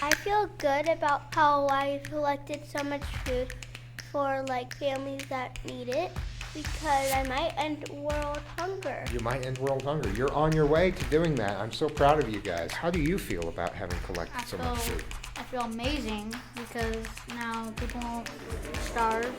I feel good about how I collected so much food for families that need it, because I might end world hunger. You might end world hunger. You're on your way to doing that. I'm so proud of you guys. How do you feel about having collected so much food? I feel amazing because now people won't starve.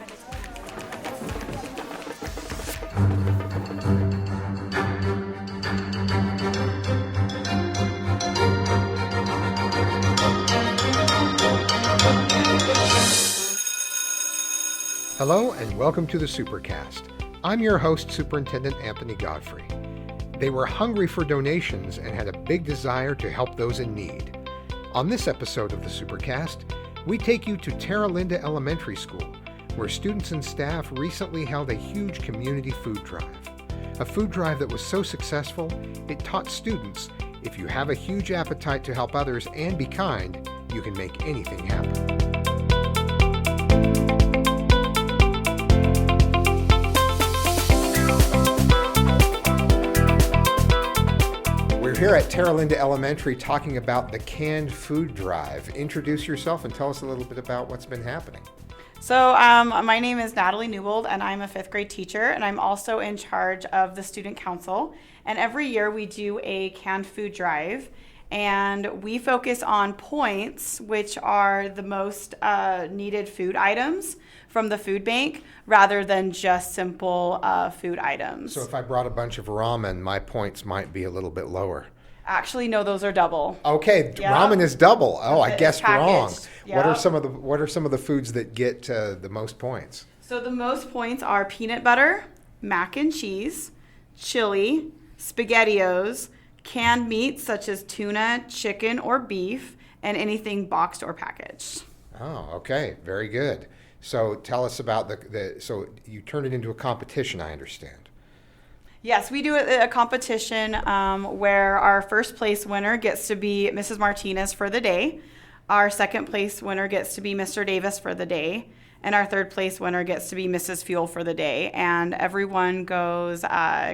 Hello and welcome to the Supercast. I'm your host, Superintendent Anthony Godfrey. They were hungry for donations and had a big desire to help those in need. On this episode of the Supercast, we take you to Terra Linda Elementary School, where students and staff recently held a huge community food drive. A food drive that was so successful, it taught students, if you have a huge appetite to help others and be kind, you can make anything happen. We're here at Terra Linda Elementary talking about the canned food drive. Introduce yourself and tell us a little bit about what's been happening. So my name is Natalie Newbold, and I'm a fifth grade teacher, and I'm also in charge of the student council. And every year we do a canned food drive, and we focus on points, which are the most needed food items from the food bank, rather than just simple food items. So if I brought a bunch of ramen, my points might be a little bit lower. Actually, no, those are double. Okay, Yep. Ramen is double. Oh, I guessed wrong. Packaged. What are Yep. some of the foods that get the most points? So the most points are peanut butter, mac and cheese, chili, SpaghettiOs, canned meats such as tuna, chicken, or beef, and anything boxed or packaged. Oh, okay, very good. So tell us about so you turned it into a competition, I understand. Yes, we do a competition where our first place winner gets to be Mrs. Martinez for the day. Our second place winner gets to be Mr. Davis for the day. And our third place winner gets to be Mrs. Fuel for the day. And everyone goes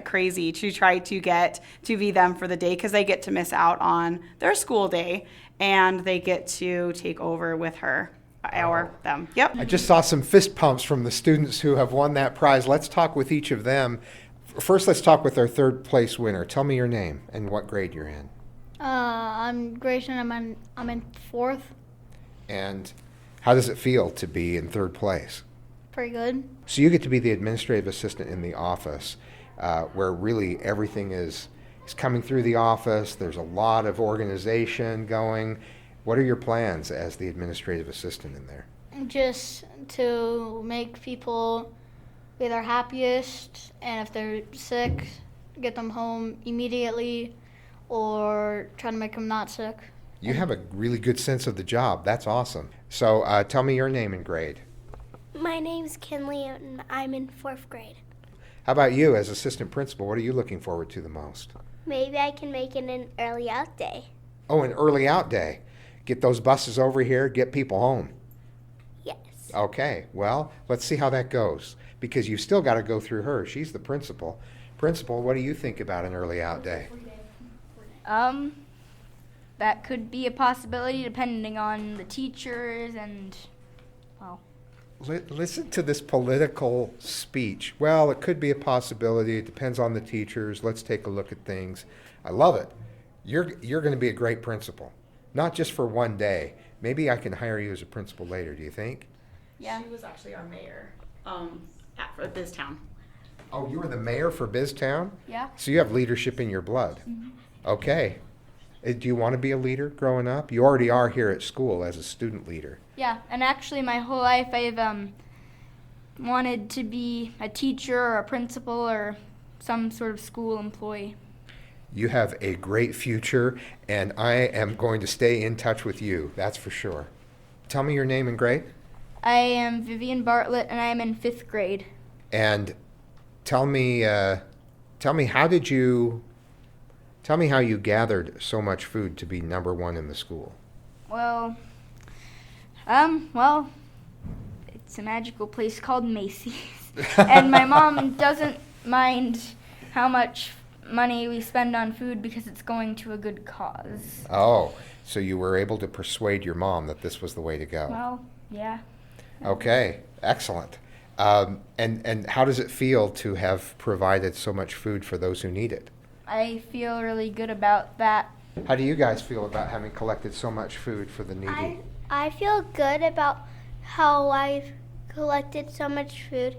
crazy to try to get to be them for the day, because they get to miss out on their school day and they get to take over with her. Them. Yep. I just saw some fist pumps from the students who have won that prize. Let's talk with each of them. First, let's talk with our third place winner. Tell me your name and what grade you're in. I'm Grayson. I'm in fourth. And how does it feel to be in third place? Pretty good. So you get to be the administrative assistant in the office, where really everything is coming through the office. There's a lot of organization going. What are your plans as the administrative assistant in there? Just to make people be their happiest, and if they're sick, get them home immediately, or try to make them not sick. You have a really good sense of the job. That's awesome. So tell me your name and grade. My name's Kinley, and I'm in fourth grade. How about you as assistant principal? What are you looking forward to the most? Maybe I can make it an early out day. Oh, an early out day. Get those buses over here, get people home. Yes. Okay, well, let's see how that goes, because you've still got to go through her. She's the principal. Principal, what do you think about an early out day? That could be a possibility depending on the teachers and, well. Listen to this political speech. Well, it could be a possibility. It depends on the teachers. Let's take a look at things. I love it. You're going to be a great principal, not just for one day. Maybe I can hire you as a principal later. Do you think? Yeah. She was actually our mayor at BizTown. Oh, you were the mayor for BizTown? Yeah. So you have leadership in your blood. Mm-hmm. Okay. Do you want to be a leader growing up? You already are here at school as a student leader. Yeah, and actually my whole life I've wanted to be a teacher or a principal or some sort of school employee. You have a great future, and I am going to stay in touch with you, that's for sure. Tell me your name and grade. I am Vivian Bartlett, and I am in fifth grade. And tell me how you gathered so much food to be number one in the school. Well, it's a magical place called Macy's, and my mom doesn't mind how much money we spend on food because it's going to a good cause. Oh, So you were able to persuade your mom that this was the way to go. Well, yeah. Okay, excellent. And how does it feel to have provided so much food for those who need it? I feel really good about that. How do you guys feel about having collected so much food for the needy? I feel good about how I've collected so much food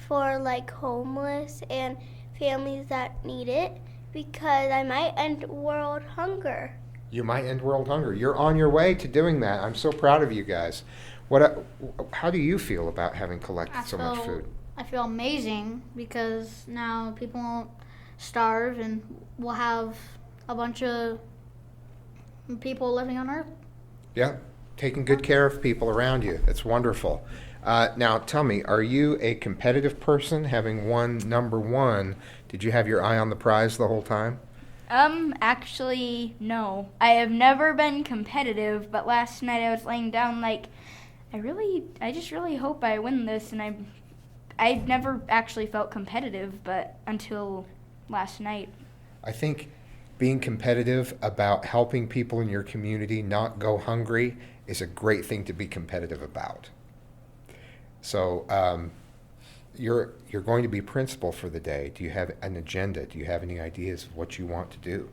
for like homeless and families that need it, because I might end world hunger. You might end world hunger. You're on your way to doing that. I'm so proud of you guys. How do you feel about having collected so much food? I feel amazing because now people won't starve and we'll have a bunch of people living on Earth. Yeah, taking good care of people around you. It's wonderful. Now, tell me, are you a competitive person? Having won number one, did you have your eye on the prize the whole time? Actually, no. I have never been competitive, but last night I was laying down like, I just really hope I win this, and I've never actually felt competitive, but until last night. I think being competitive about helping people in your community not go hungry is a great thing to be competitive about. So you're going to be principal for the day. Do you have an agenda? Do you have any ideas of what you want to do?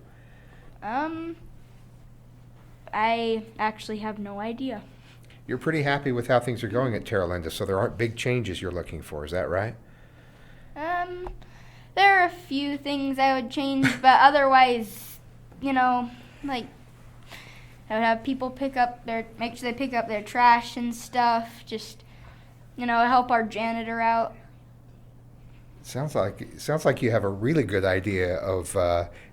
I actually have no idea. You're pretty happy with how things are going at Terra Linda, so there aren't big changes you're looking for. Is that right? There are a few things I would change, but otherwise, like I would have people make sure they pick up their trash and stuff. Just, help our janitor out. Sounds like you have a really good idea of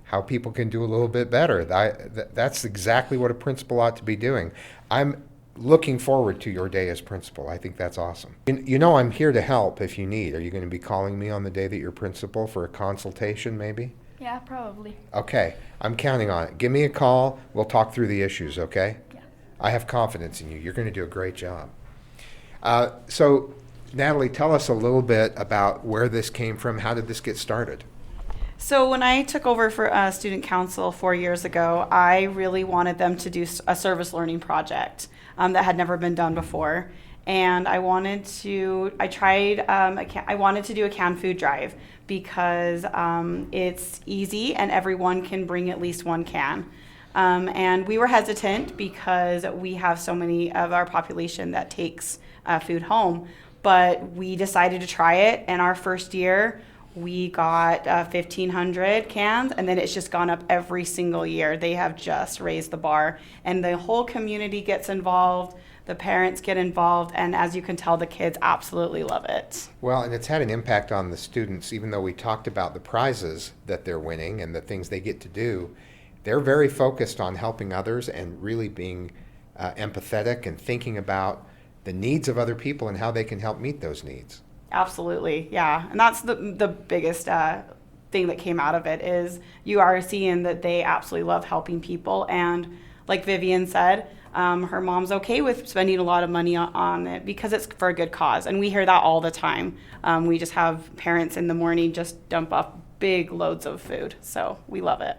how people can do a little bit better. That's exactly what a principal ought to be doing. I'm looking forward to your day as principal. I think that's awesome. I'm here to help if you need. Are you going to be calling me on the day that you're principal for a consultation maybe? Yeah, probably. Okay, I'm counting on it. Give me a call. We'll talk through the issues, okay? Yeah. I have confidence in you. You're going to do a great job. So, Natalie, tell us a little bit about where this came from. How did this get started? So when I took over for student council 4 years ago, I really wanted them to do a service learning project that had never been done before. And I wanted to do a canned food drive because it's easy and everyone can bring at least one can. And we were hesitant because we have so many of our population that takes food home. But we decided to try it, and our first year we got 1,500 cans, and then it's just gone up every single year. They have just raised the bar, and the whole community gets involved, the parents get involved, and as you can tell, the kids absolutely love it. Well, and it's had an impact on the students, even though we talked about the prizes that they're winning and the things they get to do. They're very focused on helping others and really being empathetic and thinking about the needs of other people and how they can help meet those needs. Absolutely, yeah. And that's the biggest thing that came out of it is you are seeing that they absolutely love helping people. And like Vivian said, her mom's okay with spending a lot of money on it because it's for a good cause. And we hear that all the time. We just have parents in the morning just dump off big loads of food. So we love it.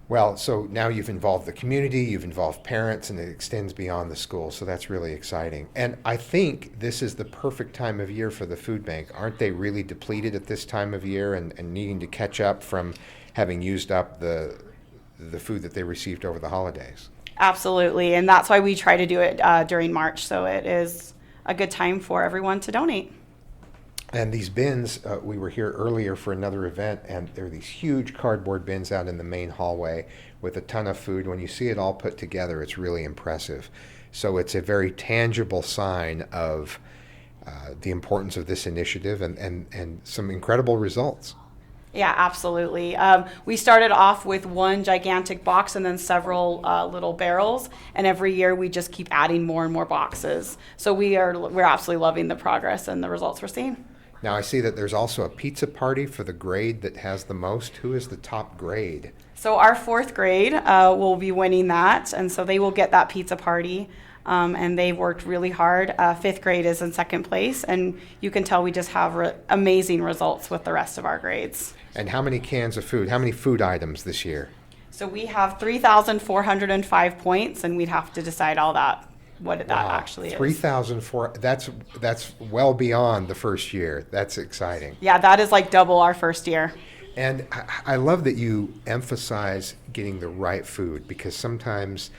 Well, so now you've involved the community, you've involved parents, and it extends beyond the school, so that's really exciting. And I think this is the perfect time of year for the food bank. Aren't they really depleted at this time of year and needing to catch up from having used up the food that they received over the holidays? Absolutely, and that's why we try to do it during March, so it is a good time for everyone to donate. And these bins, we were here earlier for another event, and there are these huge cardboard bins out in the main hallway with a ton of food. When you see it all put together, it's really impressive. So it's a very tangible sign of the importance of this initiative and some incredible results. Yeah, absolutely. We started off with one gigantic box and then several little barrels, and every year we just keep adding more and more boxes. So we're absolutely loving the progress and the results we're seeing. Now, I see that there's also a pizza party for the grade that has the most. Who is the top grade? So our fourth grade will be winning that, and so they will get that pizza party, and they've worked really hard. Fifth grade is in second place, and you can tell we just have amazing results with the rest of our grades. And how many cans of food? How many food items this year? So we have 3,405 points, and we'd have to decide all that, what that actually is. 3,004. That's well beyond the first year. That's exciting. Yeah, that is like double our first year. And I love that you emphasize getting the right food, because sometimes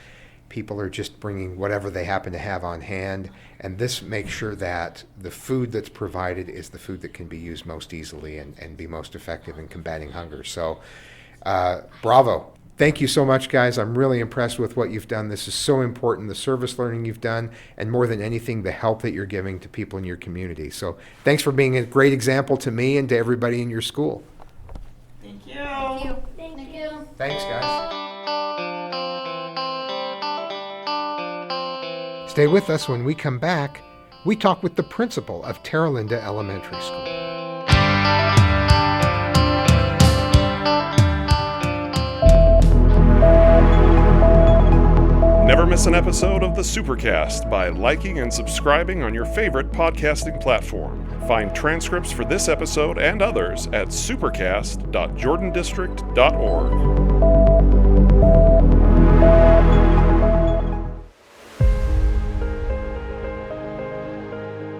people are just bringing whatever they happen to have on hand, and this makes sure that the food that's provided is the food that can be used most easily and be most effective in combating hunger. So, bravo. Thank you so much, guys. I'm really impressed with what you've done. This is so important, the service learning you've done, and more than anything, the help that you're giving to people in your community. So thanks for being a great example to me and to everybody in your school. Thank you. Thank you. Thanks, guys. Stay with us. When we come back, we talk with the principal of Terra Linda Elementary School. Never miss an episode of the Supercast by liking and subscribing on your favorite podcasting platform. Find transcripts for this episode and others at supercast.jordandistrict.org.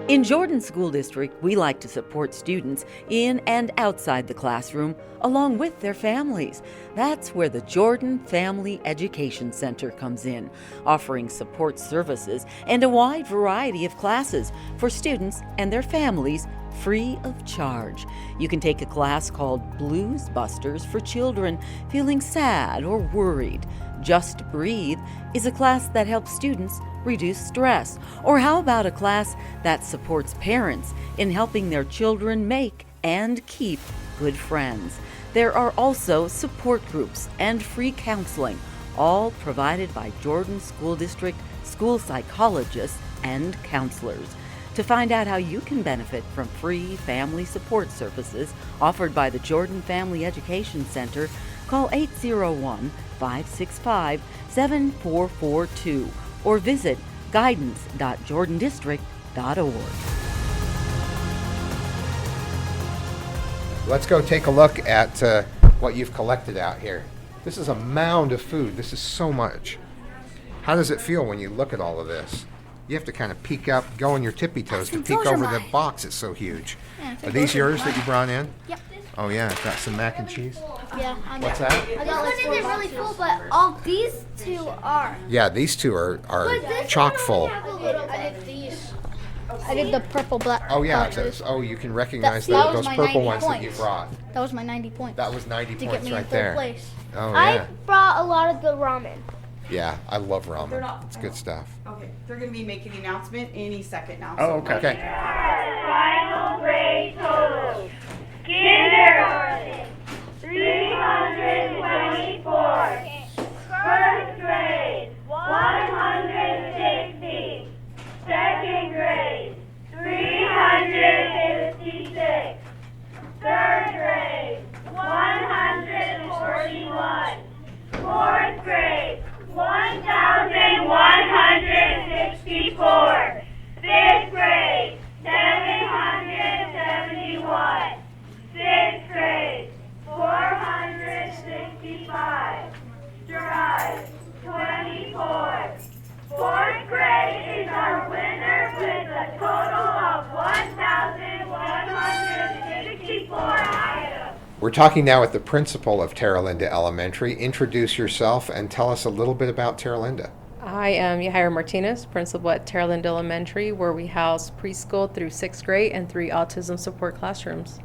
In Jordan School District, we like to support students in and outside the classroom, along with their families. That's where the Jordan Family Education Center comes in, offering support services and a wide variety of classes for students and their families free of charge. You can take a class called Blues Busters for children feeling sad or worried. Just Breathe is a class that helps students reduce stress. Or how about a class that supports parents in helping their children make and keep good friends? There are also support groups and free counseling, all provided by Jordan School District school psychologists and counselors. To find out how you can benefit from free family support services offered by the Jordan Family Education Center, call 801-565-7442 or visit guidance.jordandistrict.org. Let's go take a look at what you've collected out here. This is a mound of food. This is so much. How does it feel when you look at all of this? You have to kind of peek up, go on your tippy toes to peek over the box. It's so huge. Are these yours that you brought in? Yep. Oh yeah, got some mac and cheese. Yeah. What's that? I got this one isn't really full, but all these two are. Yeah, these two are This chock one full. only has a little bit. I did the purple black. Oh yeah, boxes. you can recognize That was those my purple 90 ones that points. you brought. That was my 90 points. That was 90 to get points me right in third there. place. Oh I yeah. brought a lot of the ramen. Yeah, I love They're ramen. not- It's good stuff. Okay, they're going to be making the announcement any second now. Oh, okay. Okay. Final grade totals. Kindergarten, 324. First grade, 160. Second grade, 356. Third grade, 141. Fourth grade, 1,164. Fifth grade, 771. Sixth grade, 465. Drive, 24. Fourth grade is our winner with a total of 1,164 items. We're talking now with the principal of Terra Linda Elementary. Introduce yourself and tell us a little bit about Terra Linda. I am Yahaira Martinez, principal at Terra Linda Elementary, where we house preschool through 6th grade and 3 autism support classrooms.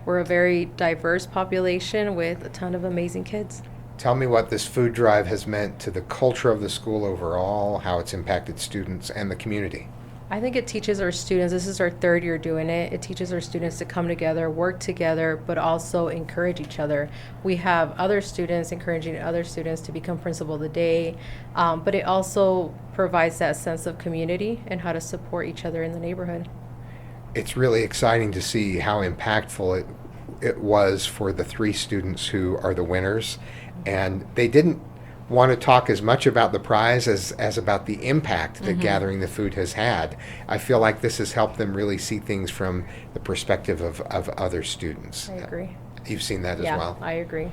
We're a very diverse population with a ton of amazing kids. Tell me what this food drive has meant to the culture of the school overall, how it's impacted students and the community. I think it teaches our students, this is our 3rd year doing it, it teaches our students to come together, work together, but also encourage each other. We have other students encouraging other students to become principal of the day, but it also provides that sense of community and how to support each other in the neighborhood. It's really exciting to see how impactful it was for the 3 students who are the winners. And they didn't want to talk as much about the prize as about the impact that gathering the food has had. I feel like this has helped them really see things from the perspective of other students. I agree. You've seen that as Yeah, well? I agree.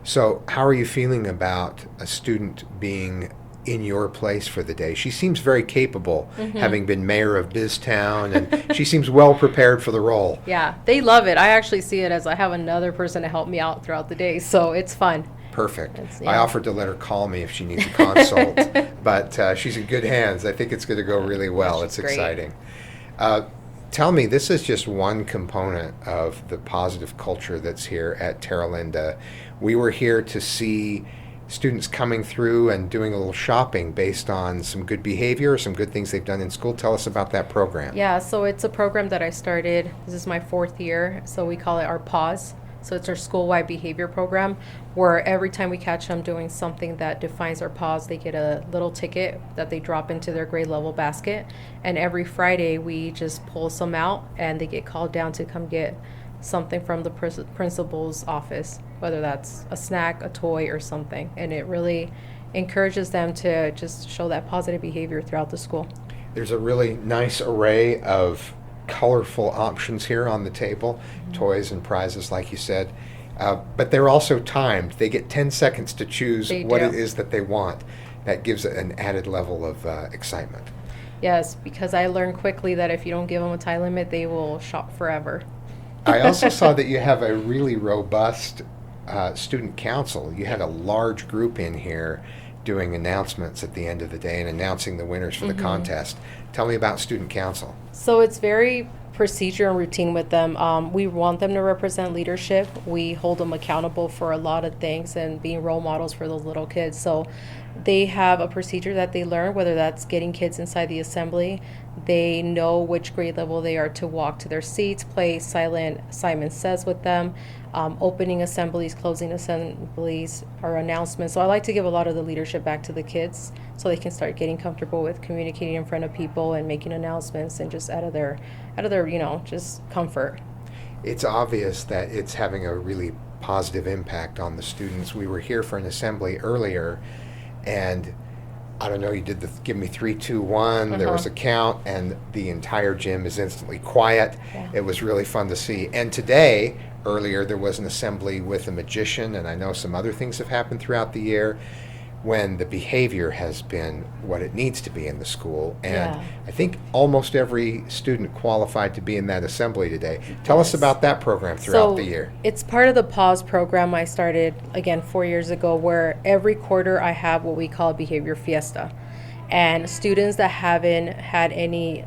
So how are you feeling about a student being in your place for the day? She seems very capable, having been mayor of Biztown, and she seems well prepared for the role. Yeah, they love it. I actually see it as I have another person to help me out throughout the day, so it's fun. Perfect. Yeah. I offered to let her call me if she needs a consult, but she's in good hands. I think it's going to go really well. It's great. exciting. Tell me, this is just one component of the positive culture that's here at Terra Linda. We were here to see students coming through and doing a little shopping based on some good behavior, some good things they've done in school. Tell us about that program. Yeah, so it's a program that I started. This is my 4th year, so we call it our PAWS. So it's our school-wide behavior program, where every time we catch them doing something that defines our PAWS, they get a little ticket that they drop into their grade level basket. And every Friday, we just pull some out, and they get called down to come get something from the principal's office, whether that's a snack, a toy, or something. And it really encourages them to just show that positive behavior throughout the school. There's a really nice array of colorful options here on the table, toys and prizes, like you said. But they're also timed. They get 10 seconds to choose what it is that they want. That gives it an added level of excitement. Yes, because I learned quickly that if you don't give them a time limit, they will shop forever. I also saw that you have a really robust student council. You had a large group in here doing announcements at the end of the day and announcing the winners for the contest. Tell me about student council. So it's very procedure and routine with them. We want them to represent leadership. We hold them accountable for a lot of things and being role models for those little kids. So they have a procedure that they learn, whether that's getting kids inside the assembly. They know which grade level they are to walk to their seats, play silent Simon Says with them, opening assemblies, closing assemblies, or announcements. So I like to give a lot of the leadership back to the kids so they can start getting comfortable with communicating in front of people and making announcements and just out of their just comfort. It's obvious that it's having a really positive impact on the students. We were here for an assembly earlier, and I don't know, you did the give me 3, 2, 1. There was a count, and the entire gym is instantly quiet. Yeah. It was really fun to see. And today, earlier, there was an assembly with a magician, and I know some other things have happened throughout the year when the behavior has been what it needs to be in the school. And I think almost every student qualified to be in that assembly today. Tell us about that program throughout the year. It's part of the PAWS program I started, again, 4 years ago, where every quarter I have what we call a behavior fiesta. And students that haven't had any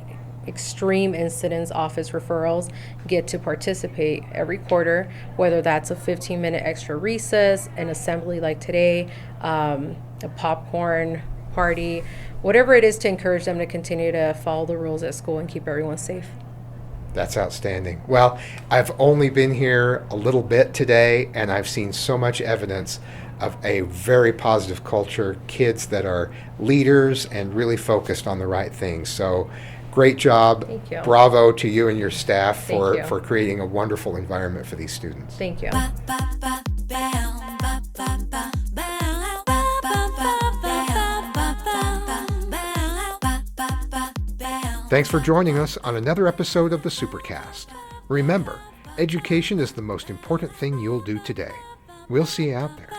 extreme incidents office referrals get to participate every quarter, whether that's a 15-minute extra recess, an assembly like today, a popcorn party, whatever it is to encourage them to continue to follow the rules at school and keep everyone safe. That's outstanding. Well, I've only been here a little bit today, and I've seen so much evidence of a very positive culture, kids that are leaders and really focused on the right things. So great job. Thank you. Bravo to you and your staff Thank you. for creating a wonderful environment for these students. Thank you. Thanks for joining us on another episode of the Supercast. Remember, education is the most important thing you'll do today. We'll see you out there.